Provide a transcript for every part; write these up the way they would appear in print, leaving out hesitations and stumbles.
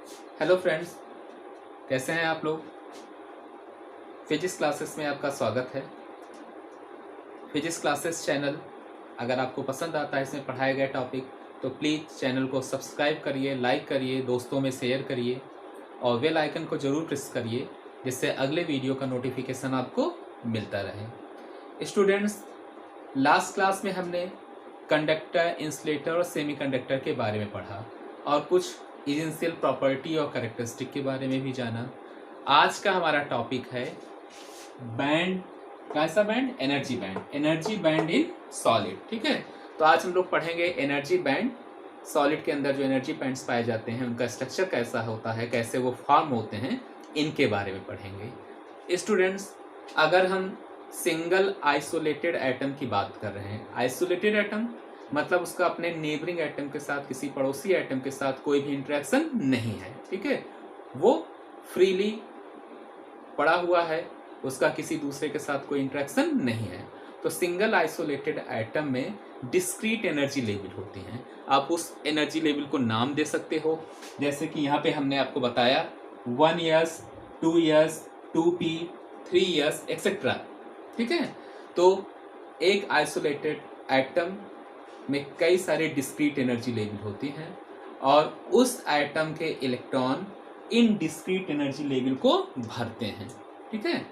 Hello friends, कैसे हैं आप लोग। फिजिक्स क्लासेस में आपका स्वागत है। फिजिक्स क्लासेस चैनल अगर आपको पसंद आता है इसमें पढ़ाए गए टॉपिक तो प्लीज़ चैनल को सब्सक्राइब करिए, लाइक करिए, दोस्तों में शेयर करिए और बेल आइकन को ज़रूर प्रेस करिए जिससे अगले वीडियो का नोटिफिकेशन आपको मिलता रहे। स्टूडेंट्स, लास्ट क्लास में हमने कंडक्टर, इंसुलेटर और सेमीकंडक्टर के बारे में पढ़ा और कुछ इसेंशियल प्रॉपर्टी और कैरेक्टरिस्टिक के बारे में भी जाना। आज का हमारा टॉपिक है बैंड। कैसा band? Energy band. Energy band in solid. ठीक है, तो आज हम लोग पढ़ेंगे एनर्जी बैंड। सॉलिड के अंदर जो एनर्जी बैंड्स पाए जाते हैं उनका स्ट्रक्चर कैसा होता है, कैसे वो फॉर्म होते हैं, इनके बारे में पढ़ेंगे। स्टूडेंट्स, अगर हम सिंगल आइसोलेटेड एटम की बात कर रहे हैं, आइसोलेटेड एटम मतलब उसका अपने नेबरिंग एटम के साथ, किसी पड़ोसी एटम के साथ कोई भी इंटरेक्शन नहीं है। ठीक है, वो फ्रीली पड़ा हुआ है, उसका किसी दूसरे के साथ कोई इंटरेक्शन नहीं है। तो सिंगल आइसोलेटेड एटम में डिस्क्रीट एनर्जी लेवल होती हैं। आप उस एनर्जी लेवल को नाम दे सकते हो, जैसे कि यहाँ पे हमने आपको बताया 1 years, 2 years, 2p, 3 years etcetera. ठीक है, तो एक आइसोलेटेड एटम में कई सारे डिस्क्रीट एनर्जी लेवल होती हैं और उस एटम के electron in discrete energy level को भरते हैं। ठीक है,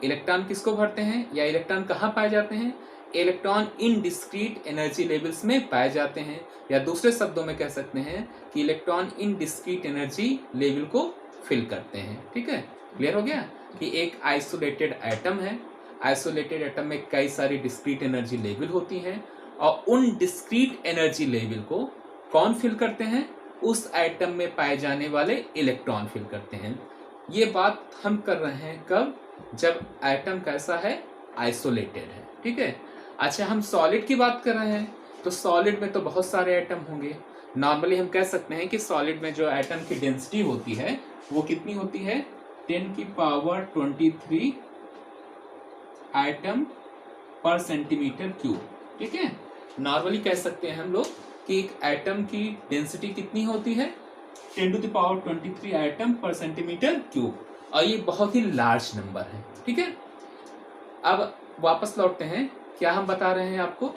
इलेक्ट्रॉन किसको भरते हैं या इलेक्ट्रॉन कहाँ पाए जाते हैं? Electron in discrete energy levels में पाए जाते हैं, या दूसरे शब्दों में कह सकते हैं कि electron in discrete energy level को फिल करते हैं। ठीक है, क्लियर हो गया कि एक आइसोलेटेड एटम है, आइसोलेटेड एटम में कई सारी डिस्क्रीट एनर्जी लेवल होती हैं और उन डिस्क्रीट एनर्जी लेवल को कौन फिल करते हैं? उस एटम में पाए जाने वाले इलेक्ट्रॉन फिल करते हैं। ये बात हम कर रहे हैं कब? जब एटम कैसा है? आइसोलेटेड है। ठीक है, अच्छा, हम सॉलिड की बात कर रहे हैं तो सॉलिड में तो बहुत सारे एटम होंगे। नॉर्मली हम कह सकते हैं कि सॉलिड में जो एटम की डेंसिटी होती है वो कितनी होती है? 10⁻23 एटम पर सेंटीमीटर क्यूब। ठीक है, नॉर्मली कह सकते हैं हम लोग कि एक एटम की डेंसिटी कितनी होती है? 10⁻23 एटम पर सेंटीमीटर क्यूब, और ये बहुत ही लार्ज नंबर है। ठीक है, अब वापस लौटते हैं। क्या हम बता रहे हैं आपको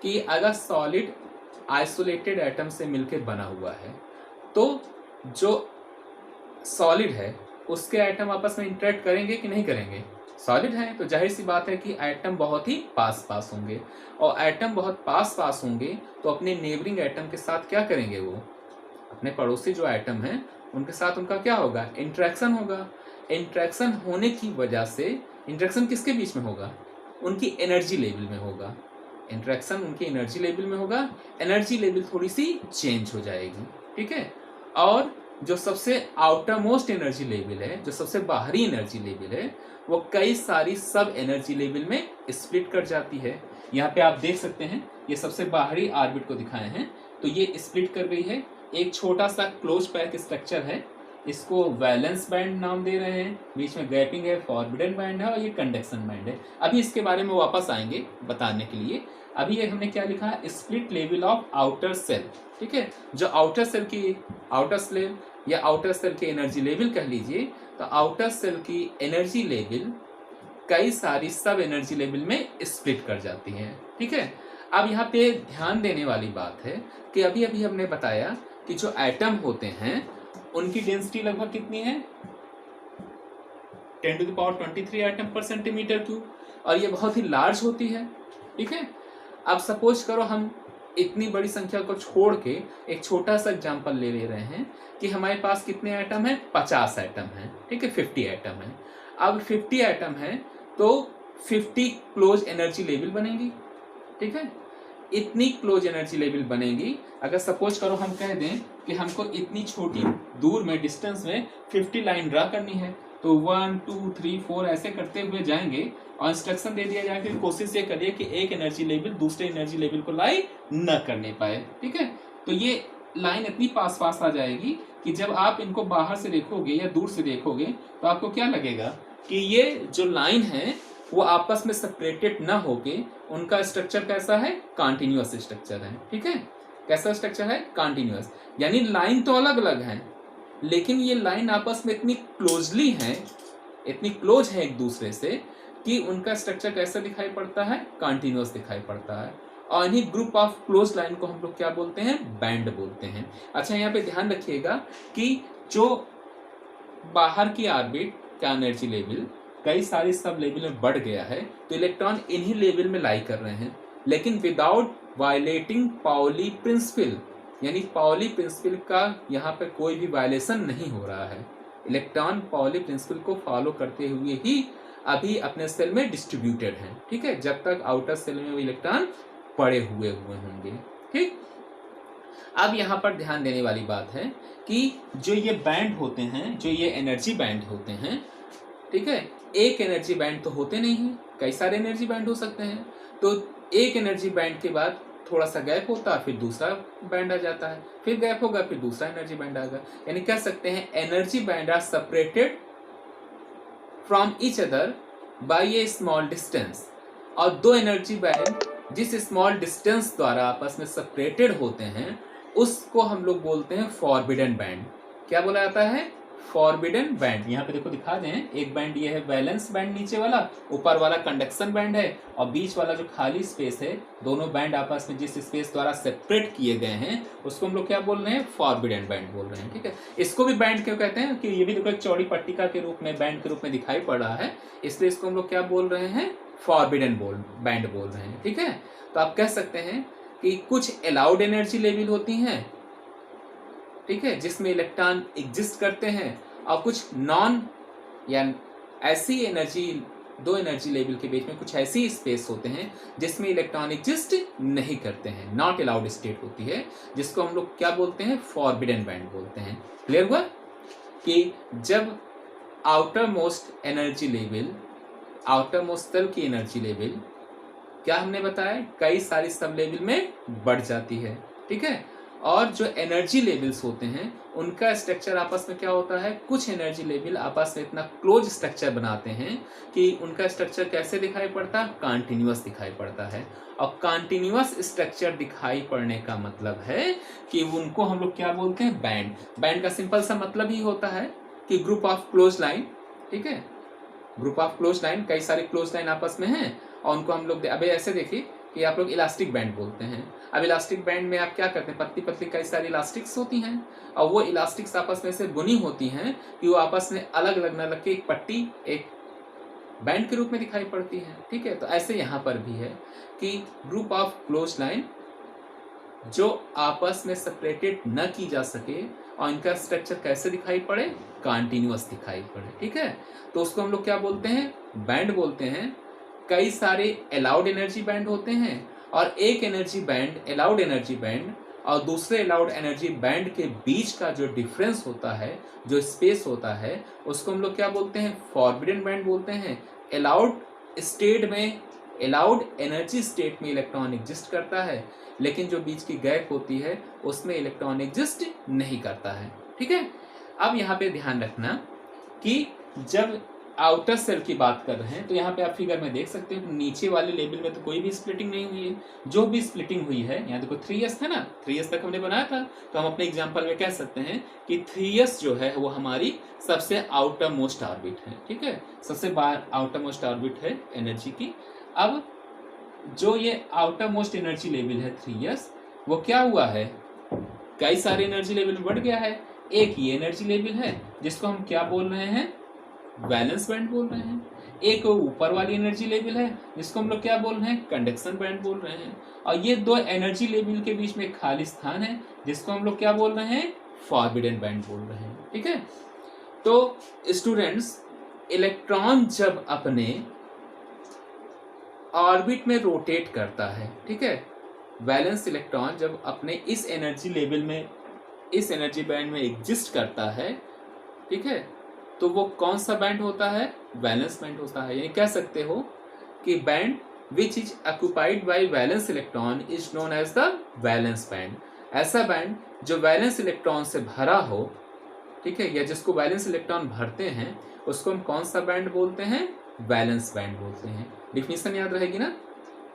कि अगर सॉलिड आइसोलेटेड एटम से मिलकर बना हुआ है तो जो सॉलिड है उसके एटम आपस में इंटरेक्ट करेंगे कि नहीं करेंगे? सॉलिड है तो जाहिर सी बात है कि एटम बहुत ही पास पास होंगे, और एटम बहुत पास पास होंगे तो अपने नेबरिंग एटम के साथ क्या करेंगे? वो अपने पड़ोसी जो एटम हैं उनके साथ उनका क्या होगा? इंटरेक्शन होगा। इंटरेक्शन होने की वजह से, इंटरेक्शन किसके बीच में होगा? उनकी एनर्जी लेवल में होगा। इंटरेक्शन उनकी एनर्जी लेवल में होगा, एनर्जी लेवल थोड़ी सी चेंज हो जाएगी। ठीक है, और जो सबसे आउटर मोस्ट एनर्जी लेवल है, जो सबसे बाहरी एनर्जी लेवल है, वो कई सारी सब एनर्जी लेवल में स्प्लिट कर जाती है। यहाँ पे आप देख सकते हैं, ये सबसे बाहरी ऑर्बिट को दिखाए हैं तो ये स्प्लिट कर गई है। एक छोटा सा क्लोज पैक स्ट्रक्चर है, इसको वैलेंस बैंड नाम दे रहे हैं, बीच में गैपिंग है, फॉरबिडन बैंड है और ये कंडक्शन बैंड है। अभी इसके बारे में वापस आएंगे बताने के लिए। अभी ये हमने क्या लिखा है? Split level of outer shell. ठीक है, जो आउटर सेल की, आउटर सेल या आउटर सेल की एनर्जी लेवल कह लीजिए, तो आउटर सेल की एनर्जी लेवल कई सारी सब एनर्जी लेवल में स्प्लिट कर जाती है। ठीक है, अब यहाँ पे ध्यान देने वाली बात है कि अभी अभी हमने बताया कि जो एटम होते हैं उनकी डेंसिटी लगभग कितनी है? 10⁻23 एटम पर सेंटीमीटर क्यूब, और ये बहुत ही लार्ज होती है। ठीक है, अब सपोज करो हम इतनी बड़ी संख्या को छोड़ के एक छोटा सा एग्जांपल ले रहे हैं कि हमारे पास कितने एटम हैं? 50 एटम हैं। ठीक है, 50 एटम हैं। अब 50 एटम हैं तो 50 क्लोज एनर्जी लेवल बनेगी। ठीक है, इतनी क्लोज एनर्जी लेवल बनेगी। अगर सपोज करो हम कह दें कि हमको इतनी छोटी दूर में, डिस्टेंस में 50 लाइन ड्रा करनी है, तो 1 2 3 4 ऐसे करते हुए जाएंगे और इंस्ट्रक्शन दे दिया जाए, फिर कोशिश ये करिए कि एक एनर्जी लेवल दूसरे एनर्जी लेवल को लाई न करने पाए। ठीक है, तो ये लाइन इतनी पास पास आ जाएगी कि जब आप इनको बाहर से देखोगे या दूर से देखोगे तो आपको क्या लगेगा कि ये जो लाइन है वो आपस में सेपरेटेड ना होके उनका स्ट्रक्चर कैसा है? कॉन्टिन्यूअस स्ट्रक्चर है। ठीक है, कैसा स्ट्रक्चर है? कंटिन्यूअस। यानी लाइन तो अलग अलग है, लेकिन ये लाइन आपस में इतनी क्लोजली है, इतनी क्लोज है एक दूसरे से कि उनका स्ट्रक्चर कैसा दिखाई पड़ता है? कंटिन्यूअस दिखाई पड़ता है। और इन्हीं ग्रुप ऑफ क्लोज लाइन को हम लोग क्या बोलते हैं? बैंड बोलते हैं। अच्छा, यहाँ पे ध्यान रखिएगा कि जो बाहर की ऑर्बिट का एनर्जी लेवल कई सारी सब लेवल में बढ़ गया है, तो इलेक्ट्रॉन इन्हीं लेवल में लाई कर रहे हैं, लेकिन विदाउट वायलेटिंग पाउली प्रिंसिपल, यानी पाउली प्रिंसिपल का यहाँ पे कोई भी वायलेशन नहीं हो रहा है। इलेक्ट्रॉन पाउली प्रिंसिपल को फॉलो करते हुए ही अभी अपने सेल में डिस्ट्रीब्यूटेड है, ठीक है, जब तक आउटर सेल में वो इलेक्ट्रॉन पड़े हुए होंगे। ठीक, अब यहाँ पर ध्यान देने वाली बात है कि जो ये बैंड होते हैं, जो ये एनर्जी बैंड होते हैं, ठीक है, एक एनर्जी बैंड तो होते नहीं हैं, कई सारे एनर्जी बैंड हो सकते हैं। तो एक एनर्जी बैंड के बाद थोड़ा सा गैप होता है, फिर दूसरा बैंड आ जाता है, फिर गैप होगा, फिर दूसरा एनर्जी बैंड आएगा। यानी कह सकते हैं energy band are separated from each other by a small distance. और दो एनर्जी बैंड जिस स्मॉल डिस्टेंस द्वारा आपस में सेपरेटेड होते हैं, उसको हम लोग बोलते हैं फॉरबिडन बैंड। क्या बोला जाता है? Forbidden band. यहाँ पे देखो दिखा दें, एक बैंड ये है वैलेंस बैंड, नीचे वाला, ऊपर वाला कंडक्शन बैंड है, और बीच वाला जो खाली स्पेस है, दोनों बैंड आपस में जिस स्पेस द्वारा सेपरेट किए गए हैं, उसको हम लोग क्या बोल रहे हैं? फॉरबिडन बैंड बोल रहे हैं। ठीक है, इसको भी बैंड क्यों कहते हैं? कि ये भी देखो एक चौड़ी पट्टिका के रूप में, बैंड के रूप में दिखाई पड़ रहा है, इसलिए इसको हम लोग क्या बोल रहे हैं? फॉरबिडन बैंड बोल रहे हैं। ठीक है, तो आप कह सकते हैं कि कुछ अलाउड एनर्जी लेवल होती हैं, ठीक है, जिसमें इलेक्ट्रॉन एग्जिस्ट करते हैं, और कुछ नॉन या ऐसी एनर्जी, दो एनर्जी लेवल के बीच में कुछ ऐसी स्पेस होते हैं जिसमें इलेक्ट्रॉन एग्जिस्ट नहीं करते हैं, नॉट अलाउड स्टेट होती है, जिसको हम लोग क्या बोलते हैं? फॉरबिडन बैंड बोलते हैं। क्लियर हुआ कि जब outermost energy level, outermost shell की एनर्जी लेवल क्या हमने बताया? कई सारी सब लेवल में बढ़ जाती है। ठीक है, और जो एनर्जी लेवल्स होते हैं उनका स्ट्रक्चर आपस में क्या होता है? कुछ एनर्जी लेवल आपस में इतना क्लोज स्ट्रक्चर बनाते हैं कि उनका स्ट्रक्चर कैसे दिखाई पड़ता है? कंटिन्यूअस दिखाई पड़ता है। और कंटिन्यूअस स्ट्रक्चर दिखाई पड़ने का मतलब है कि उनको हम लोग क्या बोलते हैं? बैंड। बैंड का सिंपल सा मतलब ही होता है कि ग्रुप ऑफ क्लोज लाइन। ठीक है, ग्रुप ऑफ क्लोज लाइन, कई सारे क्लोज लाइन आपस में हैं, और उनको हम लोग अभी ऐसे देखिए कि आप लोग इलास्टिक बैंड बोलते हैं। अब इलास्टिक बैंड में आप क्या करते हैं? पतली पतली कई सारी इलास्टिक्स होती हैं, और वो इलास्टिक्स आपस में से बुनी होती हैं कि वो आपस में अलग अलग न लग के एक पट्टी, एक बैंड के रूप में दिखाई पड़ती है। ठीक है, तो ऐसे यहाँ पर भी है कि ग्रुप ऑफ क्लोज लाइन जो आपस में सेपरेटेड न की जा सके, और इनका स्ट्रक्चर कैसे दिखाई पड़े? कंटिन्यूअस दिखाई पड़े। ठीक है, तो उसको हम लोग क्या बोलते हैं? बैंड बोलते हैं। कई सारे अलाउड एनर्जी बैंड होते हैं, और एक energy band, allowed energy band, और दूसरे अलाउड एनर्जी बैंड के बीच का जो डिफरेंस होता है, जो स्पेस होता है, उसको हम लोग क्या बोलते हैं? फॉरबिडन बैंड बोलते हैं। अलाउड स्टेट में, अलाउड एनर्जी स्टेट में इलेक्ट्रॉन एग्जिस्ट करता है, लेकिन जो बीच की गैप होती है उसमें इलेक्ट्रॉन एग्जिस्ट नहीं करता है। ठीक है, अब यहाँ पे ध्यान रखना कि जब आउटर सेल की बात कर रहे हैं, तो यहाँ पे आप फिगर में देख सकते हो नीचे वाले लेवल में तो कोई भी स्प्लिटिंग नहीं हुई है। जो भी स्प्लिटिंग हुई है, यहाँ देखो 3s था ना, 3s तक हमने बनाया था, तो हम अपने एग्जांपल में कह सकते हैं कि 3s जो है वो हमारी सबसे आउटर मोस्ट ऑर्बिट है। ठीक है, सबसे बाहर आउटर मोस्ट ऑर्बिट है एनर्जी की। अब जो ये आउटर मोस्ट एनर्जी लेवल है 3s, वो क्या हुआ है? कई सारे एनर्जी लेवल बढ़ गया है। एक ये एनर्जी लेवल है जिसको हम क्या बोल रहे हैं? वैलेंस बैंड बोल रहे हैं। एक ऊपर वाली एनर्जी लेवल है जिसको हम लोग क्या बोल रहे हैं? कंडक्शन बैंड बोल रहे हैं। और ये दो एनर्जी लेवल के बीच में खाली स्थान है जिसको हम लोग क्या बोल रहे हैं? फॉरबिडन बैंड बोल रहे हैं। ठीक है, तो स्टूडेंट्स, इलेक्ट्रॉन जब अपने ऑर्बिट में रोटेट करता है, ठीक है, वैलेंस इलेक्ट्रॉन जब अपने इस एनर्जी लेवल में, इस एनर्जी बैंड में एग्जिस्ट करता है, ठीक है, तो वो कौन सा बैंड होता है? वैलेंस बैंड होता है। यानी कह सकते हो कि band which is occupied by valence electron is known as the valence band. ऐसा बैंड जो वैलेंस इलेक्ट्रॉन से भरा हो, ठीक है, या जिसको वैलेंस इलेक्ट्रॉन भरते हैं, उसको हम कौन सा बैंड बोलते हैं? वैलेंस बैंड बोलते हैं। डिफिनीशन याद रहेगी ना?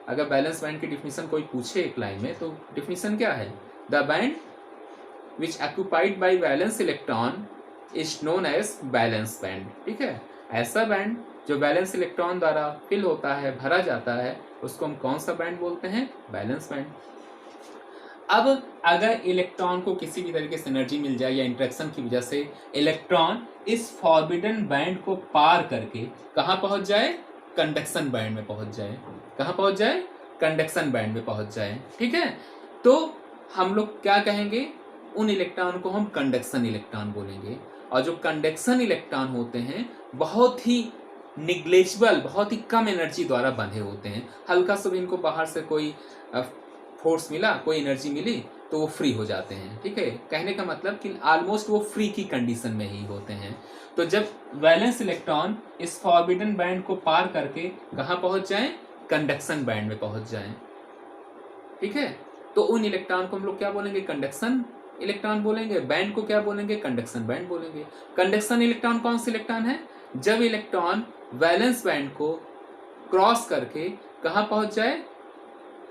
अगर वैलेंस बैंड की डिफिनीशन कोई पूछे एक लाइन में, तो डिफिनीशन क्या है? The band which occupied by valence electron is known as valence band. ठीक है, ऐसा बैंड जो वैलेंस इलेक्ट्रॉन द्वारा फिल होता है, भरा जाता है, उसको हम कौन सा बैंड बोलते हैं? Valence band. अब अगर इलेक्ट्रॉन को किसी भी तरीके से एनर्जी मिल जाए या इंटरेक्शन की वजह से इलेक्ट्रॉन इस फॉरबिडन बैंड को पार करके कहाँ पहुंच जाए? कंडक्शन बैंड में पहुंच जाए। कहाँ पहुंच जाए? कंडक्शन बैंड में पहुंच जाए। ठीक है, तो हम लोग क्या कहेंगे? उन इलेक्ट्रॉन को हम कंडक्शन इलेक्ट्रॉन बोलेंगे। और जो कंडक्शन इलेक्ट्रॉन होते हैं बहुत ही निग्लेजिबल, बहुत ही कम एनर्जी द्वारा बंधे होते हैं। हल्का सा भी इनको बाहर से कोई फोर्स मिला, कोई एनर्जी मिली तो वो फ्री हो जाते हैं। ठीक है, कहने का मतलब कि ऑलमोस्ट वो फ्री की कंडीशन में ही होते हैं। तो जब वैलेंस इलेक्ट्रॉन इस फॉरबिडन बैंड को पार करके कहाँ पहुंच जाएं? कंडक्शन बैंड में पहुंच जाएं। ठीक है, तो उन इलेक्ट्रॉन को हम लोग क्या बोलेंगे? कंडक्शन इलेक्ट्रॉन बोलेंगे। बैंड को क्या बोलेंगे? कंडक्शन बैंड बोलेंगे। कंडक्शन इलेक्ट्रॉन कौन सा इलेक्ट्रॉन है? जब इलेक्ट्रॉन वैलेंस बैंड को क्रॉस करके कहाँ पहुंच जाए?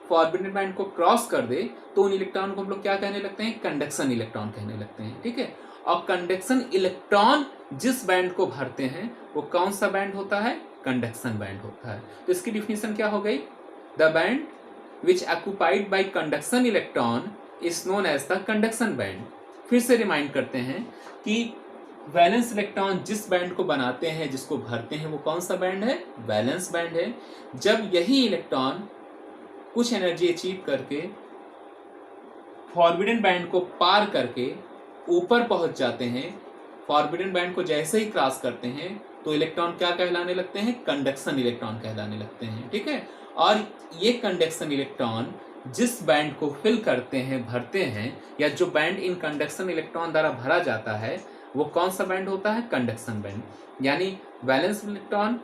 फॉरबिडन बैंड को क्रॉस कर दे, तो उन इलेक्ट्रॉन को हम लोग क्या कहने लगते हैं? कंडक्शन इलेक्ट्रॉन कहने लगते हैं। ठीक है, और कंडक्शन इलेक्ट्रॉन जिस बैंड को भरते हैं वो कौन सा बैंड होता है? कंडक्शन बैंड होता है। तो इसकी डिफिनेशन क्या हो गई? The band which occupied by conduction electron is known as the conduction band. फिर से रिमाइंड करते हैं कि वैलेंस इलेक्ट्रॉन जिस बैंड को बनाते हैं, जिसको भरते हैं, वो कौन सा बैंड है? वैलेंस बैंड है। जब यही इलेक्ट्रॉन कुछ एनर्जी अचीव करके फॉरबिडन बैंड को पार करके ऊपर पहुंच जाते हैं, फॉरबिडन बैंड को जैसे ही क्रॉस करते हैं तो इलेक्ट्रॉन क्या कहलाने लगते हैं? कंडक्शन इलेक्ट्रॉन कहलाने लगते हैं। ठीक है, और ये कंडक्शन इलेक्ट्रॉन जिस बैंड को फिल करते हैं, भरते हैं, या जो बैंड इन कंडक्शन इलेक्ट्रॉन द्वारा भरा जाता है वो कौन सा बैंड होता है? Conduction band. यानी वैलेंस इलेक्ट्रॉन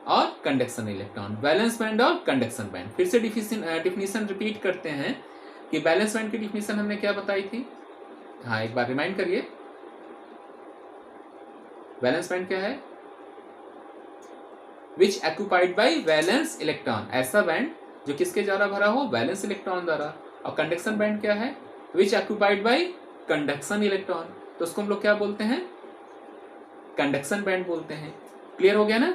और कंडक्शन इलेक्ट्रॉन, वैलेंस बैंड और कंडक्शन बैंड। फिर से डिफिनीशन रिपीट करते हैं कि वैलेंस बैंड की डिफिनीशन हमने क्या बताई थी? हाँ, एक बार रिमाइंड करिए। वैलेंस बैंड क्या है? विच ऑक्यूपाइड बाय वैलेंस इलेक्ट्रॉन, ऐसा बैंड जो किसके द्वारा भरा हो? वैलेंस इलेक्ट्रॉन द्वारा। और कंडक्शन बैंड क्या है? विच ऑक्यूपाइड बाय कंडक्शन इलेक्ट्रॉन। तो उसको हम लोग क्या बोलते हैं? कंडक्शन बैंड बोलते हैं। क्लियर हो गया ना?